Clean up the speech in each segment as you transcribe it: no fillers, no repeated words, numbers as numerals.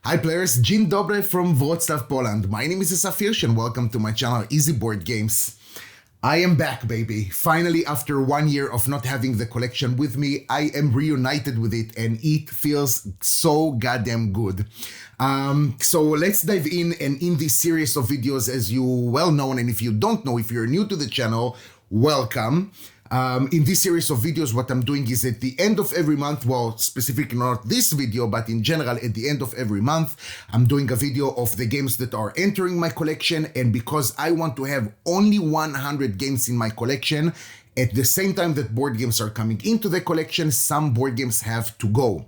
Hi players, Dzień dobry from Wrocław, Poland. My name is Asaf and welcome to my channel Easy Board Games. I am back, baby. Finally, after 1 year of not having the collection with me, I am reunited with it and it feels so goddamn good. So let's dive in, and in this series of videos, as you well know, and if you don't know, if you're new to the channel, welcome. In this series of videos, what I'm doing is at the end of every month, well, specifically not this video, but in general, at the end of every month, I'm doing a video of the games that are entering my collection. And because I want to have only 100 games in my collection, at the same time that board games are coming into the collection, some board games have to go.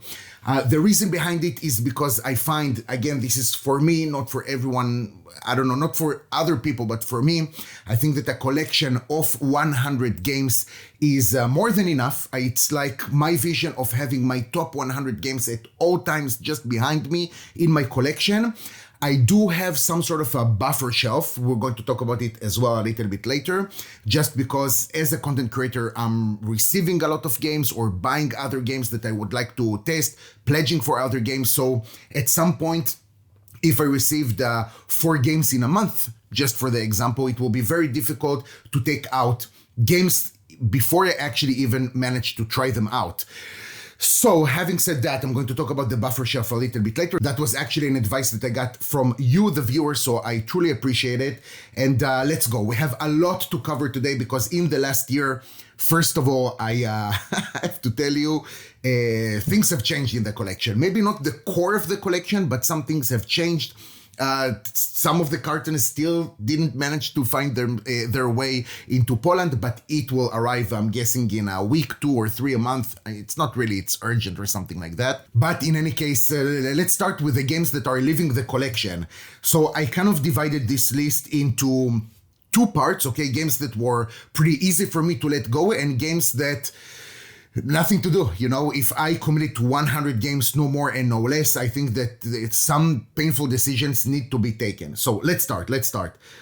The reason behind it is because I find, again, this is for me, not for everyone, I don't know, not for other people, but for me, I think that a collection of 100 games is more than enough. It's like my vision of having my top 100 games at all times just behind me in my collection. I do have some sort of a buffer shelf. We're going to talk about it as well a little bit later, just because as a content creator, I'm receiving a lot of games or buying other games that I would like to test, pledging for other games. So at some point, if I received 4 games in a month, just for the example, it will be very difficult to take out games before I actually even manage to try them out. So having said that, I'm going to talk about the buffer shelf a little bit later. That was actually an advice that I got from you, the viewer, so I truly appreciate it. And let's go. We have a lot to cover today because in the last year, first of all, I have to tell you, things have changed in the collection. Maybe not the core of the collection, but some things have changed. Some of the cartons still didn't manage to find their way into Poland, but it will arrive, I'm guessing, in a week, 2 or 3 a month. It's not really, it's urgent or something like that. But in any case, let's start with the games that are leaving the collection. So I kind of divided this list into 2 parts, okay? Games that were pretty easy for me to let go and games that nothing to do. You know, if I commit to 100 games, no more and no less, I think that some painful decisions need to be taken. So let's start.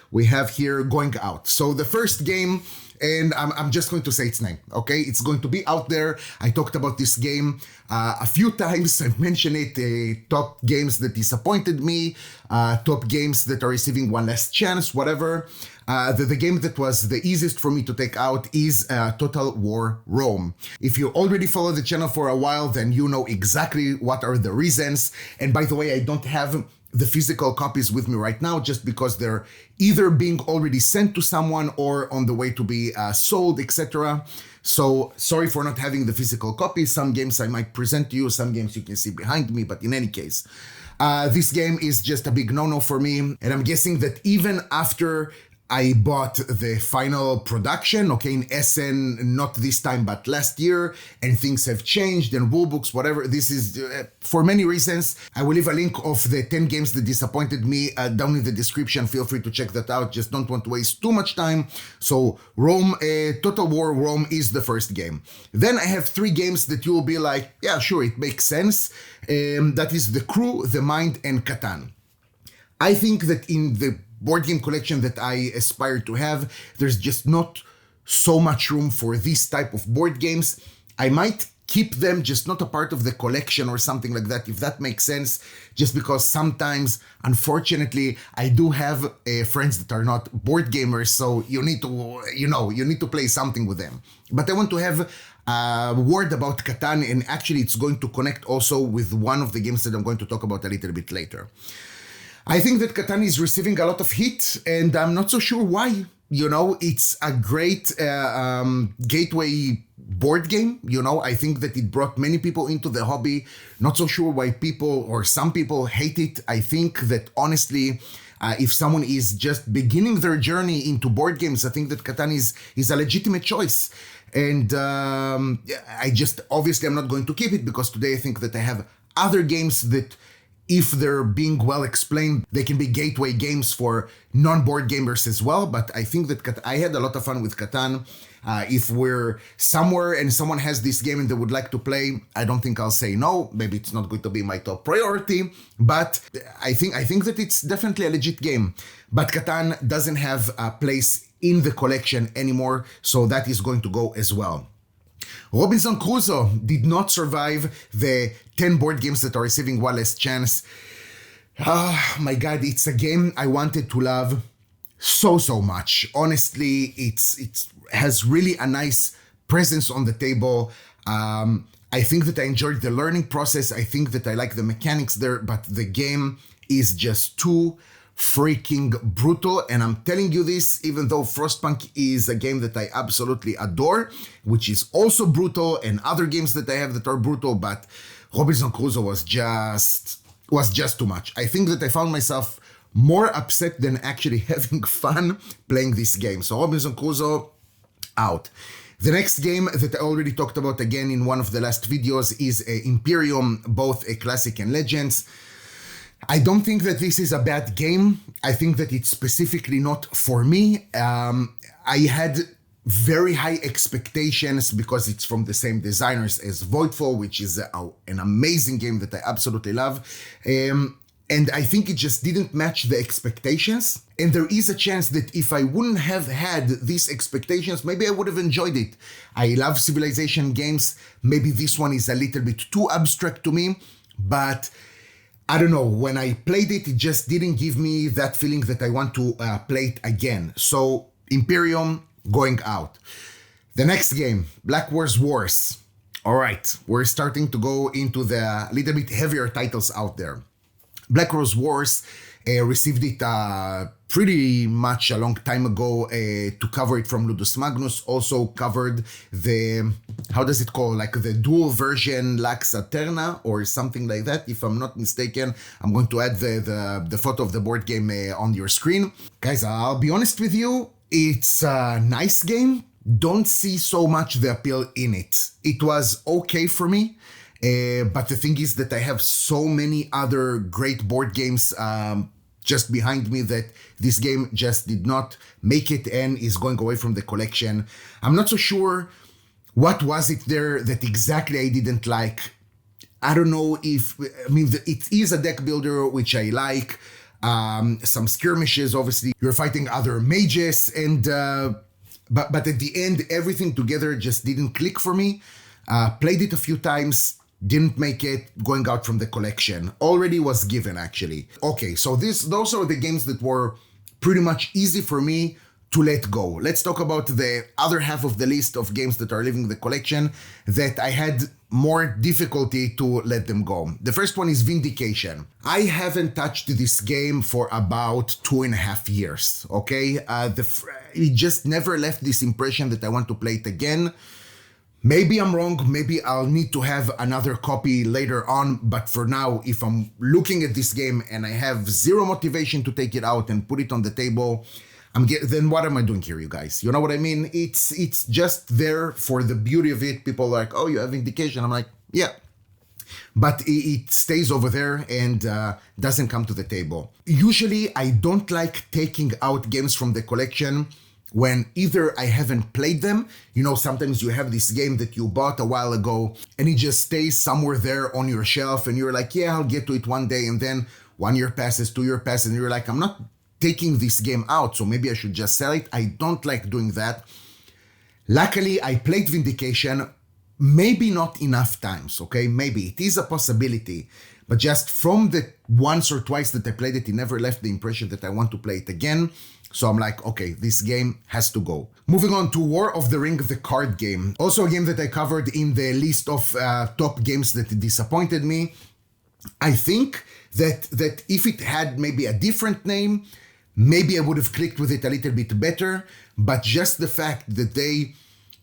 We have here Going Out. So the first game, and I'm just going to say its name, okay? It's going to be out there. I talked about this game a few times. I've mentioned it, top games that disappointed me, top games that are receiving one last chance, whatever. The game that was the easiest for me to take out is Total War Rome. If you already follow the channel for a while, then you know exactly what are the reasons. And by the way, I don't have the physical copies with me right now just because they're either being already sent to someone or on the way to be sold, etc. So sorry for not having the physical copies. Some games I might present to you, some games you can see behind me, but in any case, this game is just a big no-no for me. And I'm guessing that even after I bought the final production, okay, in SN, not this time, but last year, and things have changed, and rulebooks, whatever. This is, for many reasons. I will leave a link of the 10 games that disappointed me down in the description. Feel free to check that out. Just don't want to waste too much time. So Rome, Total War Rome is the first game. Then I have 3 games that you will be like, yeah, sure, it makes sense. That is The Crew, The Mind, and Catan. I think that in the board game collection that I aspire to have, there's just not so much room for this type of board games. I might keep them, just not a part of the collection or something like that, if that makes sense, just because sometimes, unfortunately, I do have friends that are not board gamers, so you need to, you need to play something with them. But I want to have a word about Catan, and actually it's going to connect also with one of the games that I'm going to talk about a little bit later. I think that Catan is receiving a lot of heat, and I'm not so sure why. You know, it's a great gateway board game. You know, I think that it brought many people into the hobby. Not so sure why people or some people hate it. I think that honestly, if someone is just beginning their journey into board games, I think that Catan is a legitimate choice. And I just, obviously I'm not going to keep it because today I think that I have other games that, if they're being well explained, they can be gateway games for non-board gamers as well. But I think that I had a lot of fun with Catan. If we're somewhere and someone has this game and they would like to play, I don't think I'll say no. Maybe it's not going to be my top priority, but I think that it's definitely a legit game. But Catan doesn't have a place in the collection anymore, so that is going to go as well. Robinson Crusoe did not survive the 10 board games that are receiving one last chance. Ah, my God, it's a game I wanted to love so much. Honestly, it has really a nice presence on the table. I think that I enjoyed the learning process. I think that I like the mechanics there, but the game is just too freaking brutal. And I'm telling you this, even though Frostpunk is a game that I absolutely adore, which is also brutal, and other games that I have that are brutal, but Robinson Crusoe was just too much. I think that I found myself more upset than actually having fun playing this game. So Robinson Crusoe, out. The next game that I already talked about again in one of the last videos is Imperium, both a classic and legends. I don't think that this is a bad game. I think that it's specifically not for me. I had very high expectations because it's from the same designers as Voidfall, which is an amazing game that I absolutely love. And I think it just didn't match the expectations. And there is a chance that if I wouldn't have had these expectations, maybe I would have enjoyed it. I love Civilization games. Maybe this one is a little bit too abstract to me, but I don't know. When I played it, it just didn't give me that feeling that I want to play it again. So Imperium, going out. The next game, Black Wars. All right, we're starting to go into the little bit heavier titles out there. Black Wars received it pretty much a long time ago to cover it from Ludus Magnus. Also covered the, how does it call, like the dual version Lux Aeterna or something like that. If I'm not mistaken, I'm going to add the photo of the board game on your screen. Guys, I'll be honest with you, it's a nice game. Don't see so much the appeal in it. It was okay for me. But the thing is that I have so many other great board games just behind me that this game just did not make it and is going away from the collection. I'm not so sure what was it there that exactly I didn't like. I don't know if, it is a deck builder, which I like. Some skirmishes, obviously. You're fighting other mages, and but at the end, everything together just didn't click for me. Played it a few times. Didn't make it, going out from the collection. Already was given, actually. Okay, so those are the games that were pretty much easy for me to let go. Let's talk about the other half of the list of games that are leaving the collection that I had more difficulty to let them go. The first one is Vindication. I haven't touched this game for about 2.5 years, okay? It just never left this impression that I want to play it again. Maybe I'm wrong, maybe I'll need to have another copy later on, but for now, if I'm looking at this game and I have zero motivation to take it out and put it on the table, then what am I doing here, you guys? You know what I mean? It's just there for the beauty of it. People are like, oh, you have Vindication. I'm like, yeah. But it stays over there and doesn't come to the table. Usually, I don't like taking out games from the collection when either I haven't played them, you know, sometimes you have this game that you bought a while ago and it just stays somewhere there on your shelf and you're like, yeah, I'll get to it one day, and then 1 year passes, 2 years passes, and you're like, I'm not taking this game out, so maybe I should just sell it. I don't like doing that. Luckily, I played Vindication, maybe not enough times, okay? Maybe it is a possibility, but just from the once or twice that I played it, it never left the impression that I want to play it again. So I'm like, okay, this game has to go. Moving on to War of the Ring, the card game. Also a game that I covered in the list of top games that disappointed me. I think that if it had maybe a different name, maybe I would have clicked with it a little bit better. But just the fact that they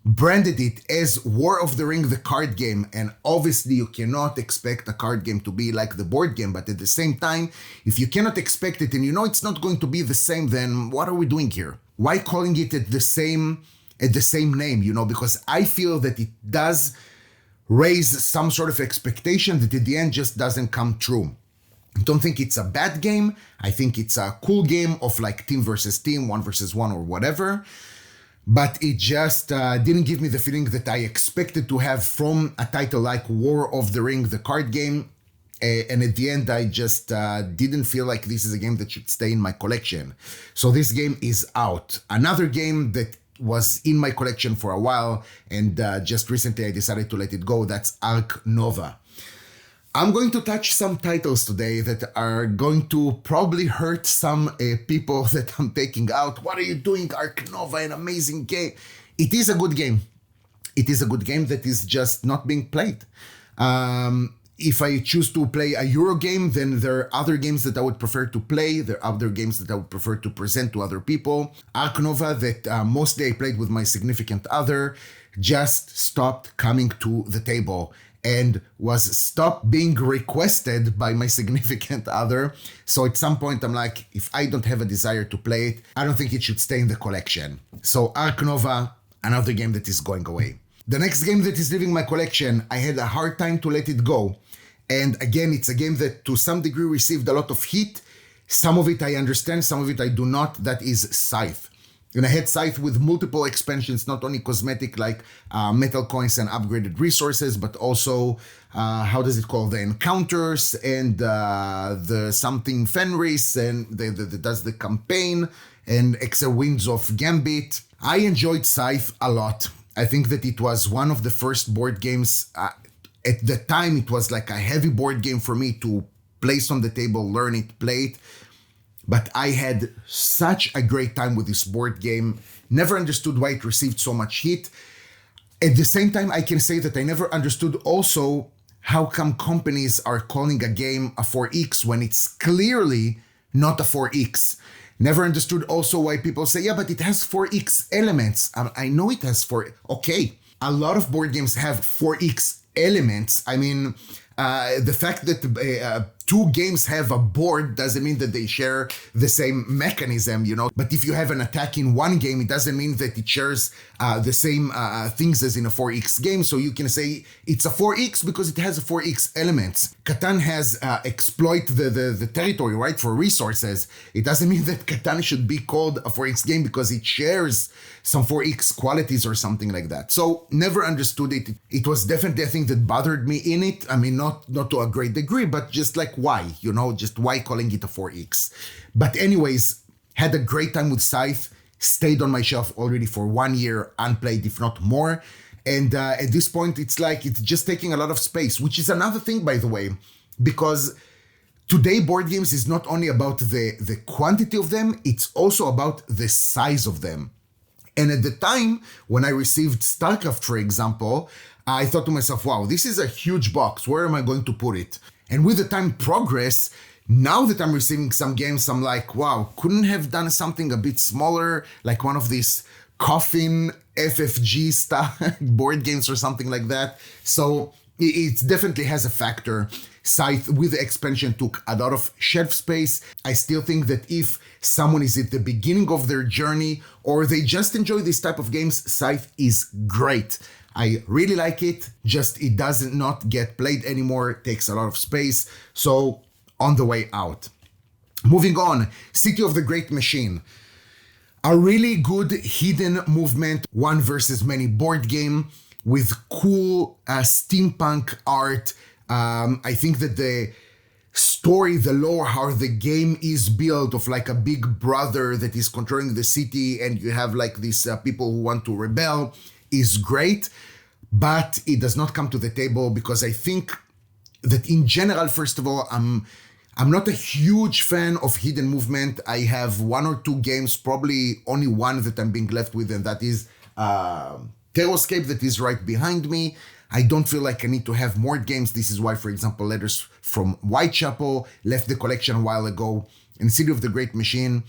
branded it as War of the Ring, the card game, and obviously you cannot expect a card game to be like the board game, but at the same time, if you cannot expect it and you know it's not going to be the same, then what are we doing here? Why calling it at the same name, you know? Because I feel that it does raise some sort of expectation that at the end just doesn't come true. I don't think it's a bad game. I think it's a cool game of like team versus team, 1 versus 1 or whatever. But it just didn't give me the feeling that I expected to have from a title like War of the Ring, the card game. And at the end, I just didn't feel like this is a game that should stay in my collection. So this game is out. Another game that was in my collection for a while, and just recently I decided to let it go, that's Arc Nova. I'm going to touch some titles today that are going to probably hurt some people that I'm taking out. What are you doing, Ark Nova, an amazing game? It is a good game. It is a good game that is just not being played. If I choose to play a Euro game, then there are other games that I would prefer to play. There are other games that I would prefer to present to other people. Ark Nova, that mostly I played with my significant other, just stopped coming to the table and was stopped being requested by my significant other. So at some point I'm like, if I don't have a desire to play it, I don't think it should stay in the collection. So Ark Nova, another game that is going away. The next game that is leaving my collection, I had a hard time to let it go. And again, it's a game that to some degree received a lot of heat. Some of it I understand, some of it I do not. That is Scythe. And I had Scythe with multiple expansions, not only cosmetic like metal coins and upgraded resources, but also, how does it call, the encounters and the something Fenris and does the campaign and Extra Winds of Gambit. I enjoyed Scythe a lot. I think that it was one of the first board games. At the time, it was like a heavy board game for me to place on the table, learn it, play it. But I had such a great time with this board game. Never understood why it received so much heat. At the same time, I can say that I never understood also how come companies are calling a game a 4X when it's clearly not a 4X. Never understood also why people say, yeah, but it has 4X elements. I know it has 4. Okay, a lot of board games have 4X elements. I mean, the fact that two games have a board doesn't mean that they share the same mechanism, you know. But if you have an attack in one game, it doesn't mean that it shares the same things as in a 4X game. So you can say it's a 4X because it has a 4X elements. Catan has exploit the territory, right, for resources. It doesn't mean that Catan should be called a 4X game because it shares some 4X qualities or something like that. So never understood it. It was definitely a thing that bothered me in it. I mean, not to a great degree, but just like why, you know, just why calling it a 4X. But anyways, had a great time with Scythe, stayed on my shelf already for 1 year, unplayed, if not more. And at this point, it's like, it's just taking a lot of space, which is another thing, by the way, because today board games is not only about the quantity of them, it's also about the size of them. And at the time, when I received StarCraft, for example, I thought to myself, wow, this is a huge box. Where am I going to put it? And with the time progress, now that I'm receiving some games, I'm like, wow, couldn't have done something a bit smaller, like one of these coffin FFG style board games or something like that. So it definitely has a factor. Scythe with the expansion took a lot of shelf space. I still think that if someone is at the beginning of their journey or they just enjoy this type of games, Scythe is great. I really like it, just it does not get played anymore, takes a lot of space, so on the way out. Moving on, City of the Great Machine. A really good hidden movement, one versus many board game with cool steampunk art. I think that the story, the lore, how the game is built of like a big brother that is controlling the city and you have like these people who want to rebel is great, but it does not come to the table because I think that in general, first of all, I'm not a huge fan of hidden movement. I have one or two games, probably only one that I'm being left with, and that is Terroscape that is right behind me. I don't feel like I need to have more games. This is why, for example, Letters from Whitechapel left the collection a while ago, and City of the Great Machine,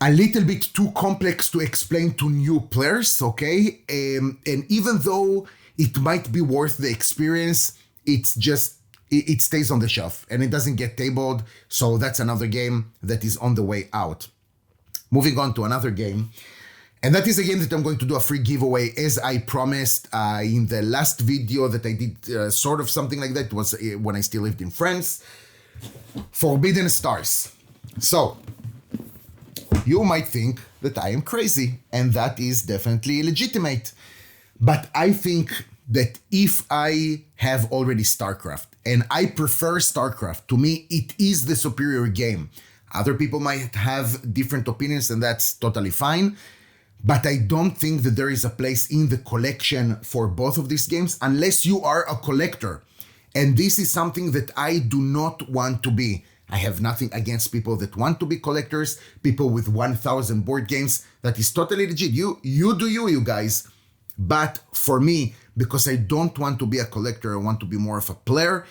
a little bit too complex to explain to new players, okay? And even though it might be worth the experience, it's just, it stays on the shelf and it doesn't get tabled. So that's another game that is on the way out. Moving on to another game. And that is a game that I'm going to do a free giveaway as I promised in the last video that I did sort of something like that. It was when I still lived in France. Forbidden Stars. So, you might think that I am crazy, and that is definitely legitimate. But I think that if I have already StarCraft, and I prefer StarCraft, to me, it is the superior game. Other people might have different opinions, and that's totally fine. But I don't think that there is a place in the collection for both of these games unless you are a collector. And this is something that I do not want to be. I have nothing against people that want to be collectors, people with 1,000 board games. That is totally legit. You do you guys. But for me, because I don't want to be a collector, I want to be more of a player.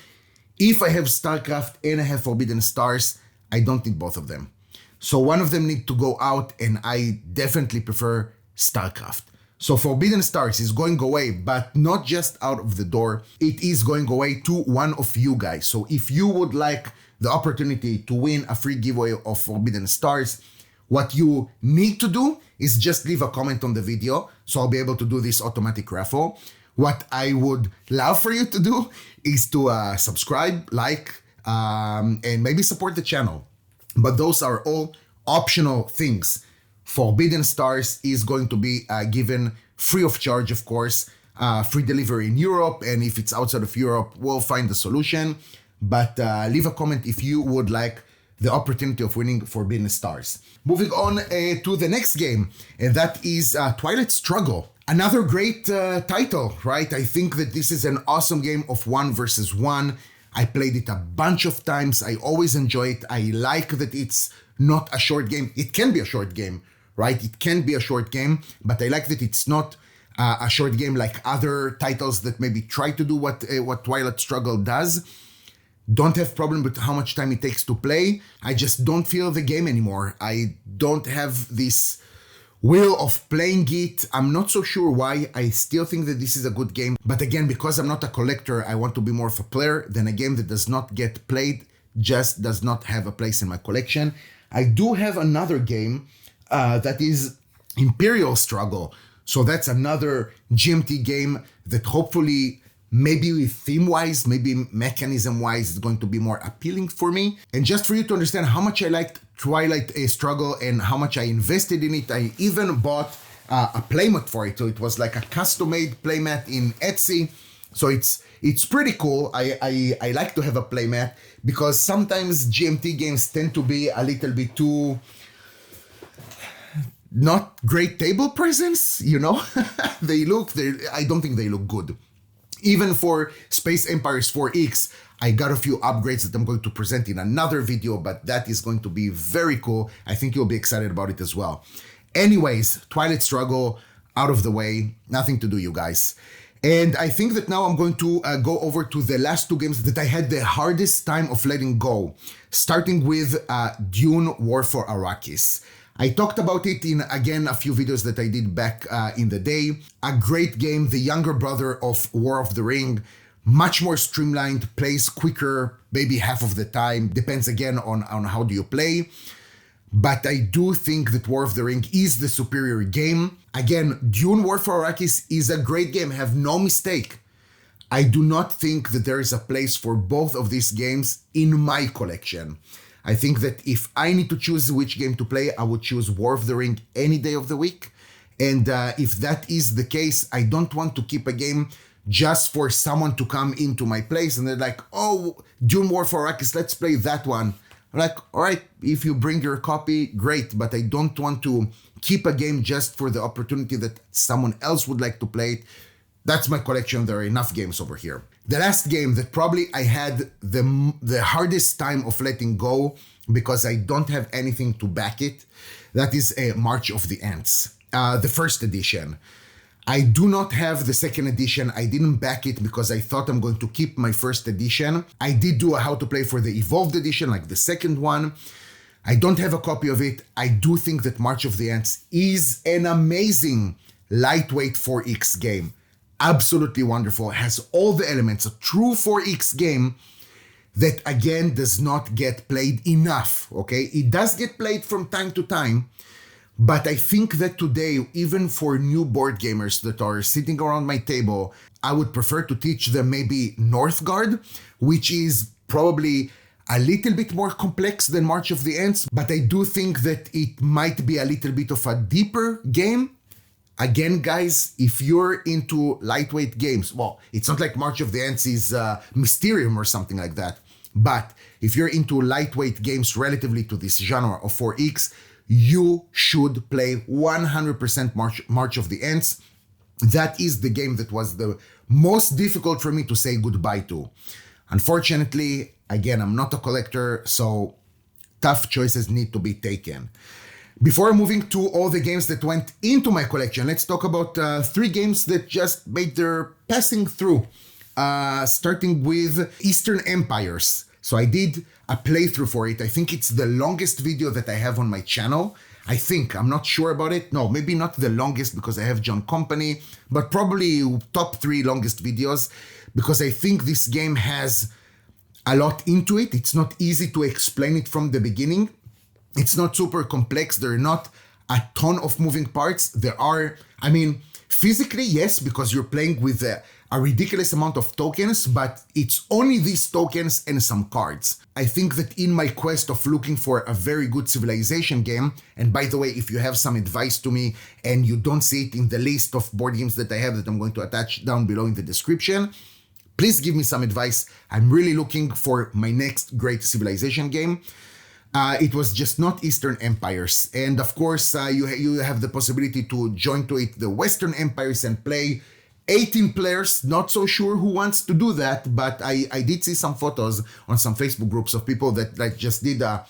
If I have StarCraft and I have Forbidden Stars, I don't need both of them. So one of them need to go out, and I definitely prefer StarCraft. So Forbidden Stars is going away, but not just out of the door. It is going away to one of you guys. So if you would like the opportunity to win a free giveaway of Forbidden Stars, what you need to do is just leave a comment on the video, so I'll be able to do this automatic raffle. What I would love for you to do is to subscribe, like, and maybe support the channel. But those are all optional things. Forbidden Stars is going to be given free of charge, of course, free delivery in Europe. And if it's outside of Europe, we'll find the solution. But leave a comment if you would like the opportunity of winning Forbidden Stars. Moving on to the next game, and that is Twilight Struggle. Another great title, right? I think that this is an awesome game of 1 versus 1. I played it a bunch of times. I always enjoy it. I like that it's not a short game. It can be a short game, right? It can be a short game, but I like that it's not a short game like other titles that maybe try to do what Twilight Struggle does. Don't have problem with how much time it takes to play. I just don't feel the game anymore. I don't have this will of playing it. I'm not so sure why. I still think that this is a good game. But again, because I'm not a collector, I want to be more of a player. Then a game that does not get played just does not have a place in my collection. I do have another game that is Imperial Struggle. So that's another GMT game that hopefully, maybe theme-wise, maybe mechanism-wise, is going to be more appealing for me. And just for you to understand how much I liked Twilight Struggle and how much I invested in it, I even bought a playmat for it. So it was like a custom-made playmat in Etsy. So it's pretty cool. I like to have a playmat because sometimes GMT games tend to be a little bit too not great table presence, you know? I don't think they look good. Even for Space Empires 4X, I got a few upgrades that I'm going to present in another video, but that is going to be very cool. I think you'll be excited about it as well. Anyways, Twilight Struggle out of the way, nothing to do, you guys. And I think that now I'm going to go over to the last two games that I had the hardest time of letting go, starting with Dune War for Arrakis. I talked about it in, again, a few videos that I did back in the day. A great game, the younger brother of War of the Ring, much more streamlined, plays quicker, maybe half of the time, depends again on how do you play. But I do think that War of the Ring is the superior game. Again, Dune War for Arrakis is a great game, have no mistake. I do not think that there is a place for both of these games in my collection. I think that if I need to choose which game to play, I would choose War of the Ring any day of the week. And if that is the case, I don't want to keep a game just for someone to come into my place and they're like, oh, Dune War for Arrakis, let's play that one. I'm like, all right, if you bring your copy, great. But I don't want to keep a game just for the opportunity that someone else would like to play it. That's my collection. There are enough games over here. The last game that probably I had the hardest time of letting go because I don't have anything to back it, that is March of the Ants, the first edition. I do not have the second edition. I didn't back it because I thought I'm going to keep my first edition. I did do a how to play for the Evolved edition, like the second one. I don't have a copy of it. I do think that March of the Ants is an amazing lightweight 4X game. Absolutely wonderful. It has all the elements, a true 4X game that again does not get played enough, okay? It does get played from time to time, but I think that today, even for new board gamers that are sitting around my table, I would prefer to teach them maybe Northgard, which is probably a little bit more complex than March of the Ants, but I do think that it might be a little bit of a deeper game. Again, guys, if you're into lightweight games, well, it's not like March of the Ants is Mysterium or something like that, but if you're into lightweight games relatively to this genre of 4X, you should play 100% March of the Ants. That is the game that was the most difficult for me to say goodbye to. Unfortunately, again, I'm not a collector, so tough choices need to be taken. Before moving to all the games that went into my collection, let's talk about 3 games that just made their passing through. Starting with Eastern Empires. So I did a playthrough for it. I think it's the longest video that I have on my channel. I'm not sure about it. No, maybe not the longest because I have John Company, but probably top 3 longest videos, because I think this game has a lot into it. It's not easy to explain it from the beginning. It's not super complex. There are not a ton of moving parts. There are, physically, yes, because you're playing with a ridiculous amount of tokens, but it's only these tokens and some cards. I think that in my quest of looking for a very good civilization game, and by the way, if you have some advice to me and you don't see it in the list of board games that I have that I'm going to attach down below in the description, please give me some advice. I'm really looking for my next great civilization game. It was just not Eastern Empires. And of course, you have the possibility to join to it the Western Empires and play 18 players. Not so sure who wants to do that, but I did see some photos on some Facebook groups of people that just did a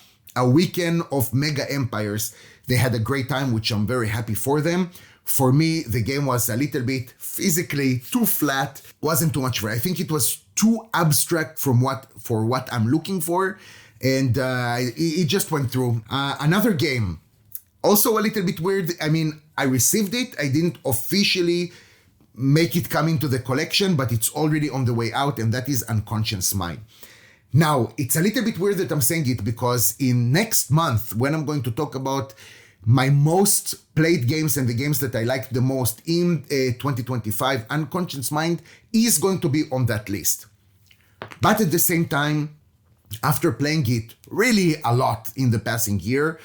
weekend of mega empires. They had a great time, which I'm very happy for them. For me, the game was a little bit physically too flat, wasn't too much for it. I think it was too abstract for what I'm looking for, and it just went through. Another game, also a little bit weird. I received it. I didn't officially make it come into the collection, but it's already on the way out, and that is Unconscious Mind. Now, it's a little bit weird that I'm saying it, because in next month, when I'm going to talk about my most played games and the games that I liked the most in 2025, Unconscious Mind is going to be on that list. But at the same time, after playing it really a lot in the passing year,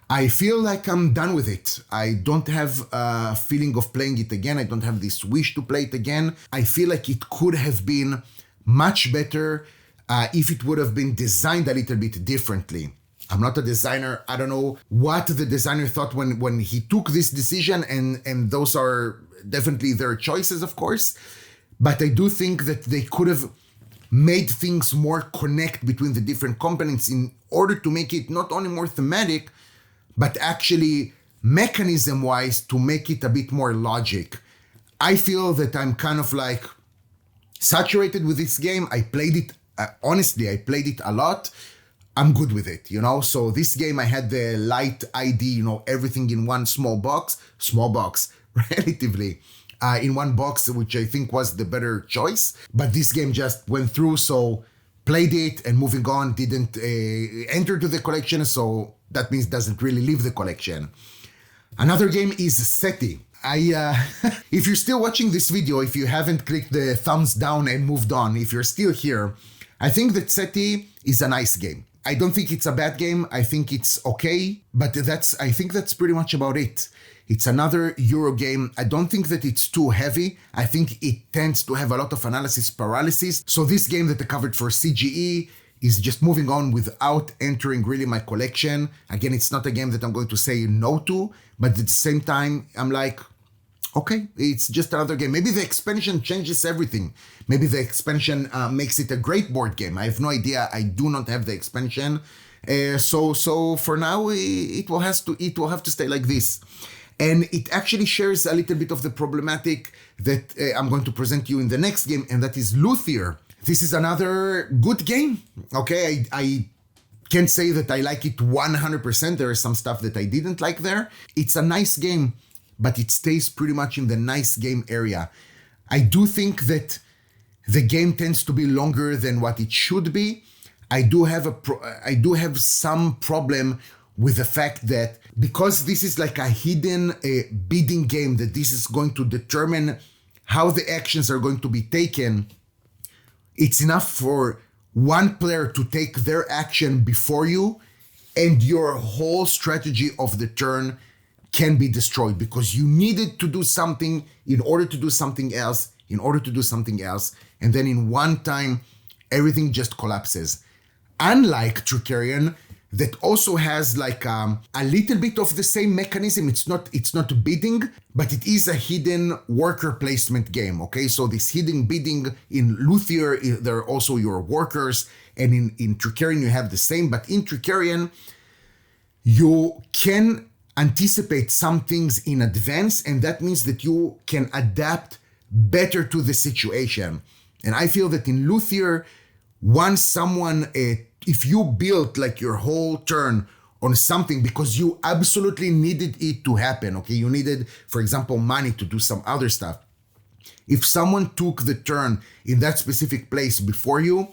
I feel like I'm done with it. I don't have a feeling of playing it again. I don't have this wish to play it again. I feel like it could have been much better if it would have been designed a little bit differently. I'm not a designer. I don't know what the designer thought when he took this decision, and those are definitely their choices, of course. But I do think that they could have made things more connect between the different components in order to make it not only more thematic, but actually mechanism-wise to make it a bit more logic. I feel that I'm kind of like saturated with this game. I played it, honestly, I played it a lot. I'm good with it, So this game, I had the light ID, everything in one small box, relatively, in one box, which I think was the better choice. But this game just went through, so played it and moving on, didn't enter to the collection, so that means doesn't really leave the collection. Another game is SETI. If you're still watching this video, if you haven't clicked the thumbs down and moved on, if you're still here, I think that SETI is a nice game. I don't think it's a bad game. I think it's okay, but I think that's pretty much about it. It's another Euro game. I don't think that it's too heavy. I think it tends to have a lot of analysis paralysis. So this game that I covered for CGE is just moving on without entering really my collection. Again, it's not a game that I'm going to say no to, but at the same time, I'm like, okay, it's just another game. Maybe the expansion changes everything. Maybe the expansion makes it a great board game. I have no idea. I do not have the expansion. So for now, it will have to stay like this. And it actually shares a little bit of the problematic that I'm going to present you in the next game, and that is Luthier. This is another good game. Okay, I can't say that I like it 100%. There is some stuff that I didn't like there. It's a nice game, but it stays pretty much in the nice game area. I do think that the game tends to be longer than what it should be. I do have some problem with the fact that because this is like a hidden bidding game, that this is going to determine how the actions are going to be taken, it's enough for one player to take their action before you, and your whole strategy of the turn can be destroyed because you needed to do something in order to do something else, and then in one time, everything just collapses. Unlike Tricarion, that also has like a little bit of the same mechanism. It's not bidding, but it is a hidden worker placement game, okay? So this hidden bidding in Luthier, there are also your workers, and in Tricarian you have the same, but in Tricarian, you can anticipate some things in advance, and that means that you can adapt better to the situation. And I feel that in Luthier, once someone, if you built like your whole turn on something because you absolutely needed it to happen, okay? You needed, for example, money to do some other stuff. If someone took the turn in that specific place before you,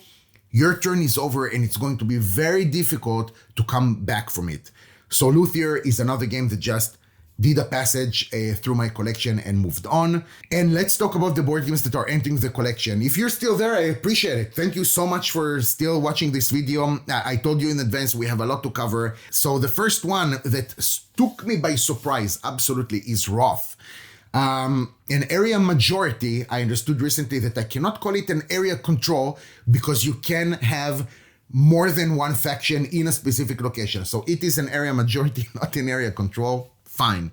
your turn is over and it's going to be very difficult to come back from it. So Luthier is another game that just did a passage through my collection and moved on. And let's talk about the board games that are entering the collection. If you're still there, I appreciate it. Thank you so much for still watching this video. I told you in advance, we have a lot to cover. So the first one that took me by surprise, absolutely, is Roth. An area majority. I understood recently that I cannot call it an area control because you can have more than one faction in a specific location. So it is an area majority, not an area control. Fine.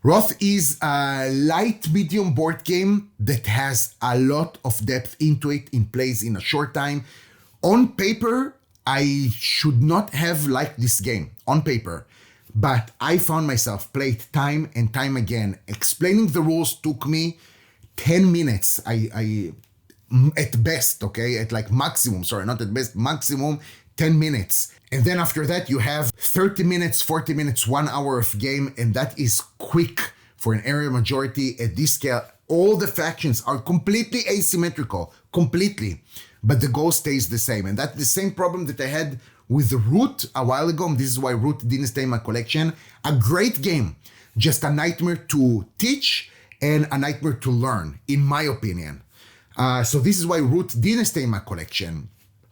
Roth is a light medium board game that has a lot of depth into it. It plays in a short time. On paper, I should not have liked this game on paper, but I found myself played time and time again. Explaining the rules took me 10 minutes. I at best, okay, at like maximum, sorry, not at best, maximum 10 minutes. And then after that, you have 30 minutes, 40 minutes, 1 hour of game, and that is quick for an area majority at this scale. All the factions are completely asymmetrical, completely, but the goal stays the same. And that's the same problem that I had with Root a while ago. And this is why Root didn't stay in my collection. A great game, just a nightmare to teach and a nightmare to learn, in my opinion. So this is why Root didn't stay in my collection.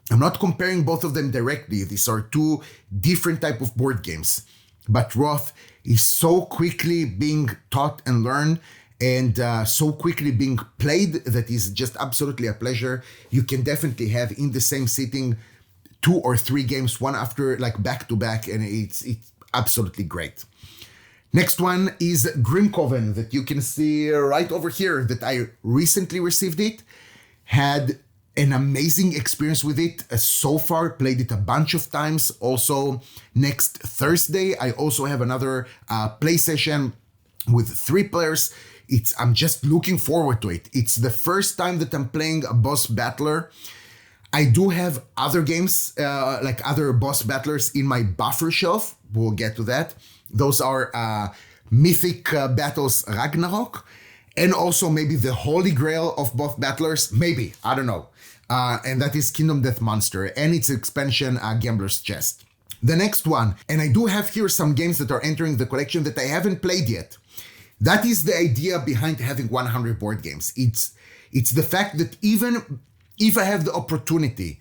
I'm not comparing both of them directly. These are two different type of board games. But Roth is so quickly being taught and learned and so quickly being played that is just absolutely a pleasure. You can definitely have in the same sitting 2 or 3 games, one after, like back to back, and it's absolutely great. Next one is Grim Coven that you can see right over here that I recently received it. Had an amazing experience with it so far, played it a bunch of times. Also, next Thursday, I also have another play session with 3 players. I'm just looking forward to it. It's the first time that I'm playing a boss battler. I do have other games, like other boss battlers in my buffer shelf. We'll get to that. Those are Mythic Battles Ragnarok, and also maybe the holy grail of both battlers, maybe, I don't know. And that is Kingdom Death Monster and its expansion, Gambler's Chest. The next one, and I do have here some games that are entering the collection that I haven't played yet. That is the idea behind having 100 board games. It's the fact that even if I have the opportunity,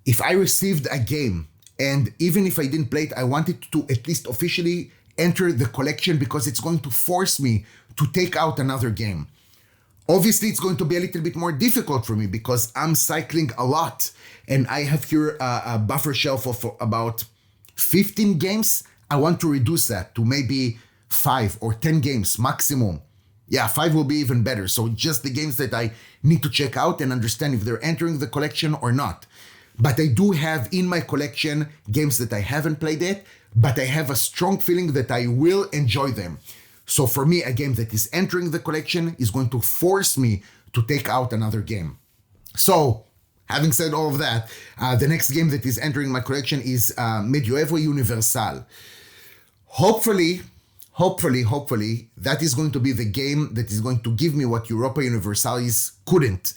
if I received a game, and even if I didn't play it, I wanted to at least officially enter the collection because it's going to force me to take out another game. Obviously, it's going to be a little bit more difficult for me because I'm cycling a lot and I have here a buffer shelf of about 15 games. I want to reduce that to maybe 5 or 10 games maximum. Yeah, 5 will be even better. So just the games that I need to check out and understand if they're entering the collection or not. But I do have in my collection games that I haven't played yet, but I have a strong feeling that I will enjoy them. So for me, a game that is entering the collection is going to force me to take out another game. So, having said all of that, the next game that is entering my collection is Medioevo Universal. Hopefully, that is going to be the game that is going to give me what Europa Universalis couldn't.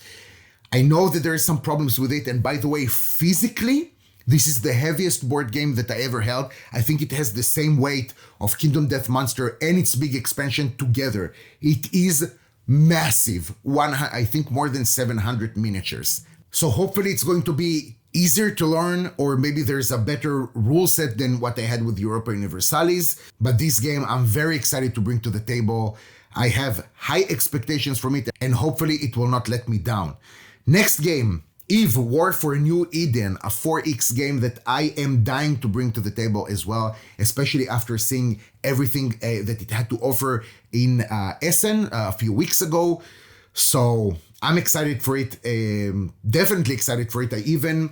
I know that there are some problems with it, and by the way, physically, this is the heaviest board game that I ever held. I think it has the same weight of Kingdom Death Monster and its big expansion together. It is massive. I think more than 700 miniatures. So hopefully it's going to be easier to learn, or maybe there's a better rule set than what I had with Europa Universalis. But this game I'm very excited to bring to the table. I have high expectations from it, and hopefully it will not let me down. Next game Eve, War for New Eden, a 4X game that I am dying to bring to the table as well, especially after seeing everything that it had to offer in Essen a few weeks ago. So I'm excited for it, definitely excited for it. I even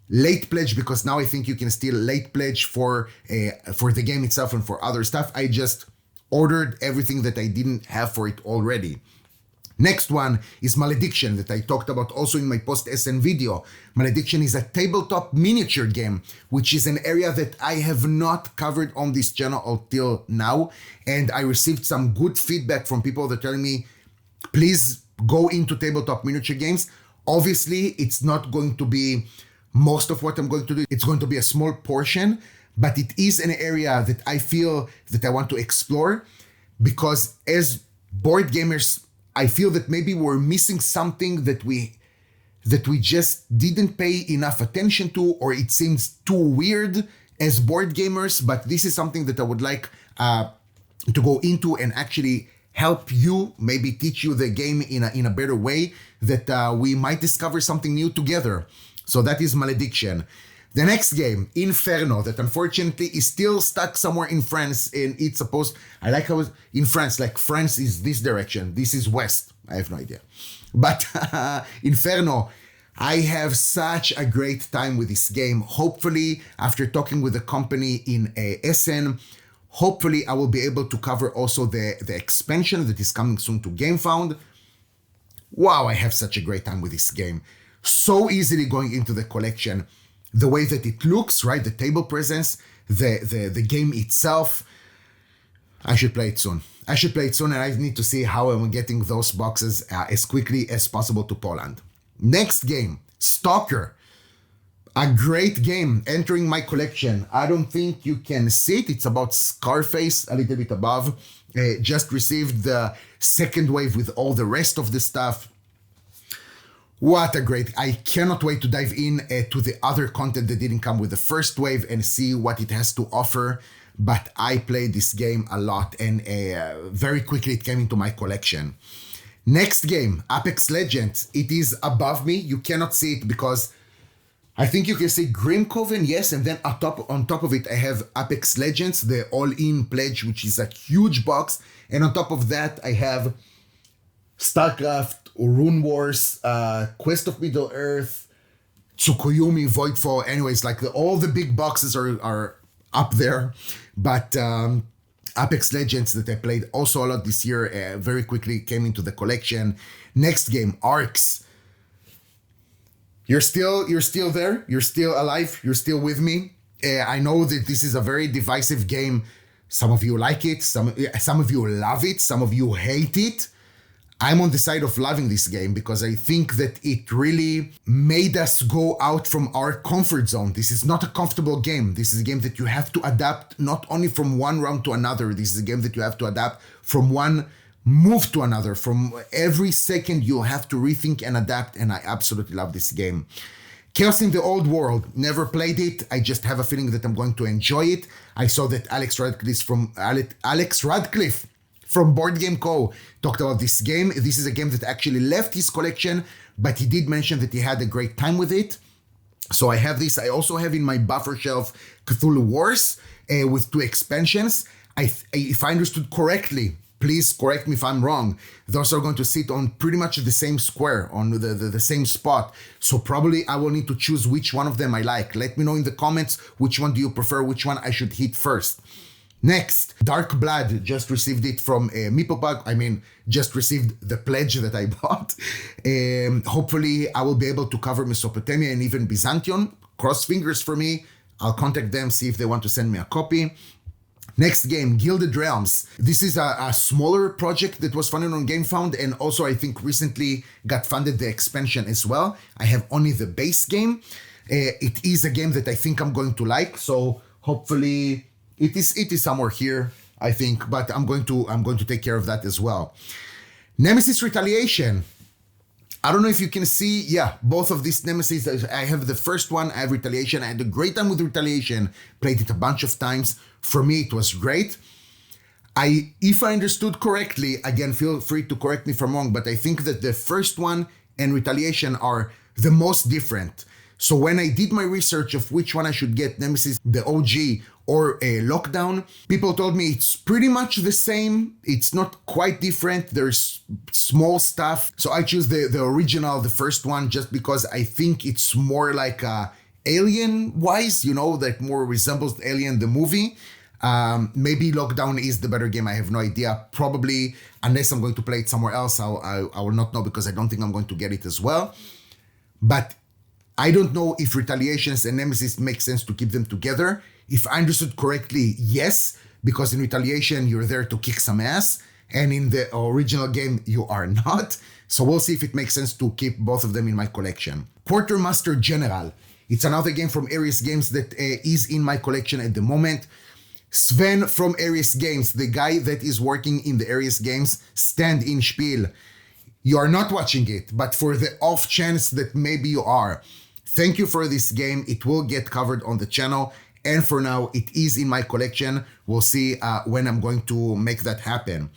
late pledge, because now I think you can still late pledge for the game itself and for other stuff. I just ordered everything that I didn't have for it already. Next one is Malediction, that I talked about also in my post-SN video. Malediction is a tabletop miniature game, which is an area that I have not covered on this channel until now. And I received some good feedback from people that are telling me, please go into tabletop miniature games. Obviously, it's not going to be most of what I'm going to do. It's going to be a small portion, but it is an area that I feel that I want to explore, because as board gamers, I feel that maybe we're missing something that we just didn't pay enough attention to, or it seems too weird as board gamers. But this is something that I would like to go into and actually help you, maybe teach you the game in a better way, that we might discover something new together. So that is Malediction. The next game, Inferno, that unfortunately is still stuck somewhere in France, and it's supposed, I like how it's in France, like France is this direction, this is west, I have no idea. But Inferno, I have such a great time with this game. Hopefully, after talking with the company in Essen, hopefully I will be able to cover also the expansion that is coming soon to GameFound. Wow, I have such a great time with this game. So easily going into the collection. The way that it looks, right? The table presence, the game itself. I should play it soon. And I need to see how I'm getting those boxes as quickly as possible to Poland. Next game, Stalker. A great game entering my collection. I don't think you can see it. It's about Scarface, a little bit above. Just received the second wave with all the rest of the stuff. What a great, I cannot wait to dive in to the other content that didn't come with the first wave and see what it has to offer. But I played this game a lot, and very quickly it came into my collection. Next game, Apex Legends. It is above me. You cannot see it because I think you can see Grim Coven, yes, and then on top of it I have Apex Legends, the all-in pledge, which is a huge box. And on top of that I have StarCraft, Rune Wars, Quest of Middle Earth, Tsukuyomi, Voidfall. Anyways, like all the big boxes are up there. But Apex Legends, that I played also a lot this year, very quickly came into the collection. Next game, Arcs. You're still there. You're still alive. You're still with me. I know that this is a very divisive game. Some of you like it. Some of you love it. Some of you hate it. I'm on the side of loving this game because I think that it really made us go out from our comfort zone. This is not a comfortable game. This is a game that you have to adapt not only from one round to another. This is a game that you have to adapt from one move to another. From every second you have to rethink and adapt, and I absolutely love this game. Chaos in the Old World. Never played it. I just have a feeling that I'm going to enjoy it. I saw that Alex Radcliffe from Board Game Co. talked about this game. This is a game that actually left his collection, but he did mention that he had a great time with it. So I have this. I also have in my buffer shelf Cthulhu Wars with 2 expansions. If I understood correctly, please correct me if I'm wrong, those are going to sit on pretty much the same square, on the same spot. So probably I will need to choose which one of them I like. Let me know in the comments which one do you prefer, which one I should hit first. Next, Dark Blood, just received it from Meeplepug. I mean, just received the pledge that I bought. Hopefully, I will be able to cover Mesopotamia and even Byzantium. Cross fingers for me. I'll contact them, see if they want to send me a copy. Next game, Gilded Realms. This is a smaller project that was funded on GameFound, and also I think recently got funded the expansion as well. I have only the base game. It is a game that I think I'm going to like, so hopefully it is somewhere here, I think, but I'm going to take care of that as well. Nemesis Retaliation. I don't know if you can see, yeah, both of these Nemesis. I have the first one, I have Retaliation. I had a great time with Retaliation, played it a bunch of times. For me, it was great. If I understood correctly, again, feel free to correct me if I'm wrong, but I think that the first one and Retaliation are the most different. So when I did my research of which one I should get, Nemesis, the OG, or a Lockdown, people told me it's pretty much the same. It's not quite different. There's small stuff. So I choose the original, the first one, just because I think it's more like Alien-wise, you know, that more resembles Alien, the movie. Maybe Lockdown is the better game. I have no idea. Probably, unless I'm going to play it somewhere else, I will not know, because I don't think I'm going to get it as well. But I don't know if Retaliations and Nemesis make sense to keep them together. If I understood correctly, yes, because in Retaliation, you're there to kick some ass, and in the original game, you are not. So we'll see if it makes sense to keep both of them in my collection. Quartermaster General. It's another game from Ares Games that is in my collection at the moment. Sven from Ares Games, the guy that is working in the Ares Games stand-in spiel. You are not watching it, but for the off chance that maybe you are, thank you for this game. It will get covered on the channel. And for now, it is in my collection. We'll see when I'm going to make that happen.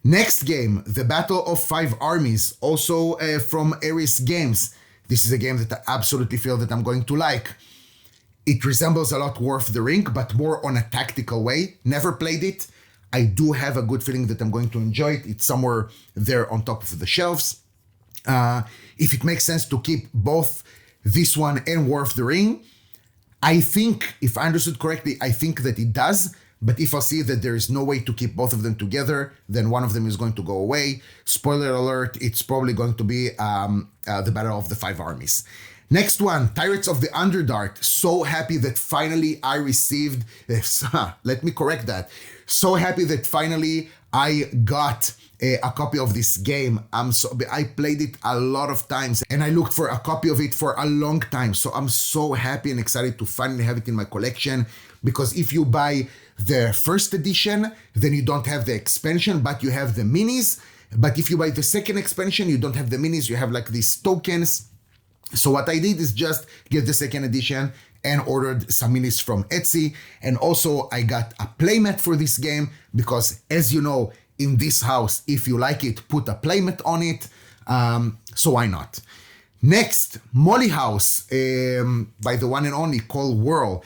Next game, The Battle of Five Armies, also from Ares Games. This is a game that I absolutely feel that I'm going to like. It resembles a lot War of the Ring, but more on a tactical way. Never played it. I do have a good feeling that I'm going to enjoy it. It's somewhere there on top of the shelves. If it makes sense to keep both this one and War of the Ring, I think, if I understood correctly, I think that it does. But if I see that there is no way to keep both of them together, then one of them is going to go away. Spoiler alert, it's probably going to be the Battle of the Five Armies. Next one, Pirates of the Underdark. So happy that finally I received, let me correct that. So happy that finally I got a copy of this game. I played it a lot of times and I looked for a copy of it for a long time. So I'm so happy and excited to finally have it in my collection, because if you buy the first edition, then you don't have the expansion, but you have the minis. But if you buy the second expansion, you don't have the minis, you have like these tokens. So what I did is just get the second edition and ordered some minis from Etsy. And also I got a playmat for this game, because as you know, in this house, if you like it, put a playmat on it. So why not? Next, Molly House, by the one and only Cole Whirl.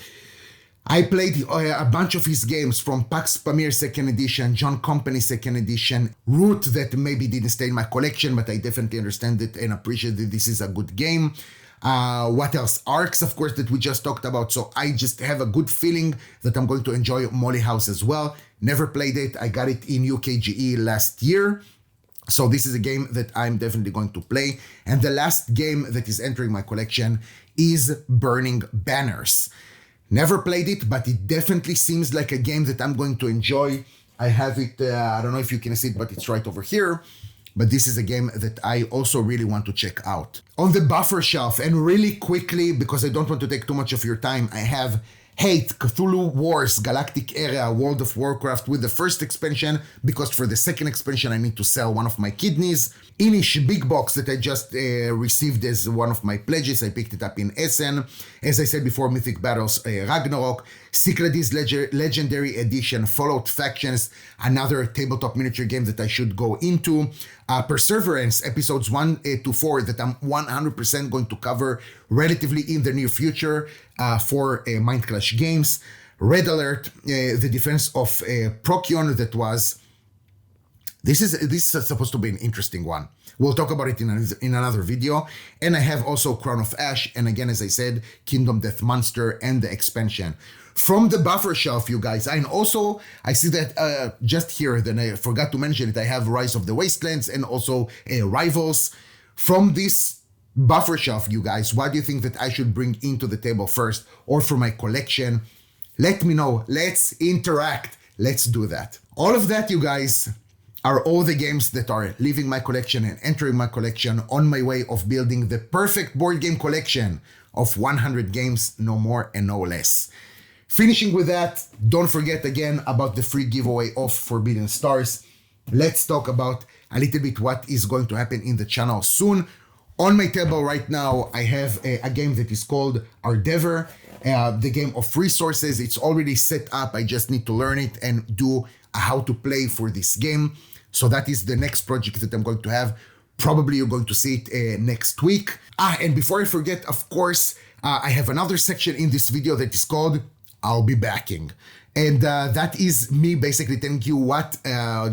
I played a bunch of his games, from Pax Pamir 2nd edition, John Company 2nd edition, Root, that maybe didn't stay in my collection, but I definitely understand it and appreciate that this is a good game. What else? Arcs, of course, that we just talked about. So I just have a good feeling that I'm going to enjoy Molly House as well. Never played it. I got it in UKGE last year. So this is a game that I'm definitely going to play. And the last game that is entering my collection is Burning Banners. Never played it, but it definitely seems like a game that I'm going to enjoy. I have it, I don't know if you can see it, but it's right over here. But this is a game that I also really want to check out. On the buffer shelf, and really quickly, because I don't want to take too much of your time, I have Hate, Cthulhu Wars, Galactic Area, World of Warcraft with the first expansion, because for the second expansion I need to sell one of my kidneys. Inish Big Box that I just received as one of my pledges. I picked it up in Essen. As I said before, Mythic Battles Ragnarok. Cyclades Legendary Edition, Fallout Factions, another tabletop miniature game that I should go into. Perseverance, episodes 1 to 4 that I'm 100% going to cover relatively in the near future for Mind Clash Games. Red Alert, the defense of Procyon, that was... This is supposed to be an interesting one. We'll talk about it in another video. And I have also Crown of Ash, and again, as I said, Kingdom Death Monster and the expansion. From the buffer shelf, you guys, and also I see that just here, then I forgot to mention it, I have Rise of the Wastelands and also Rivals. From this buffer shelf, you guys, what do you think that I should bring into the table first, or for my collection? Let me know. Let's interact. Let's do that. All of that, you guys, are all the games that are leaving my collection and entering my collection on my way of building the perfect board game collection of 100 games, no more and no less. Finishing with that, don't forget again about the free giveaway of Forbidden Stars. Let's talk about a little bit what is going to happen in the channel soon. On my table right now, I have a game that is called Ardever, the game of resources. It's already set up. I just need to learn it and do a how to play for this game. So that is the next project that I'm going to have. Probably you're going to see it next week. And before I forget, of course, I have another section in this video that is called I'll Be Backing. And that is me basically telling you what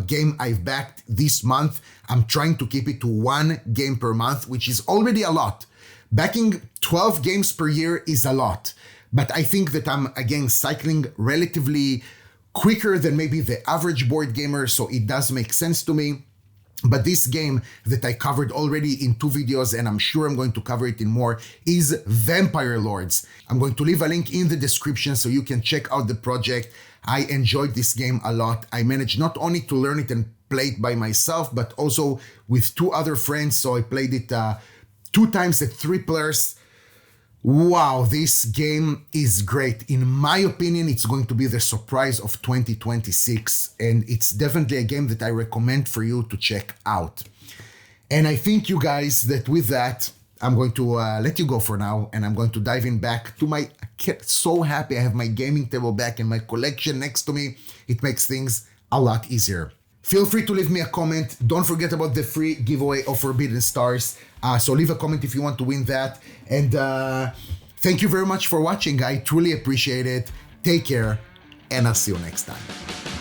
game I've backed this month. I'm trying to keep it to 1 game per month, which is already a lot. Backing 12 games per year is a lot. But I think that I'm, again, cycling relatively quicker than maybe the average board gamer, so it does make sense to me. But this game that I covered already in 2 videos, and I'm sure I'm going to cover it in more, is Vampire Lords. I'm going to leave a link in the description so you can check out the project. I enjoyed this game a lot. I managed not only to learn it and play it by myself, but also with 2 other friends. So I played it 2 times at 3 players. Wow, this game is great. In my opinion, it's going to be the surprise of 2026, and it's definitely a game that I recommend for you to check out. And I think, you guys, that with that, I'm going to let you go for now, and I'm going to dive in back to my... So happy I have my gaming table back and my collection next to me. It makes things a lot easier. Feel free to leave me a comment. Don't forget about the free giveaway of Forbidden Stars. So leave a comment if you want to win that. And thank you very much for watching. I truly appreciate it. Take care, and I'll see you next time.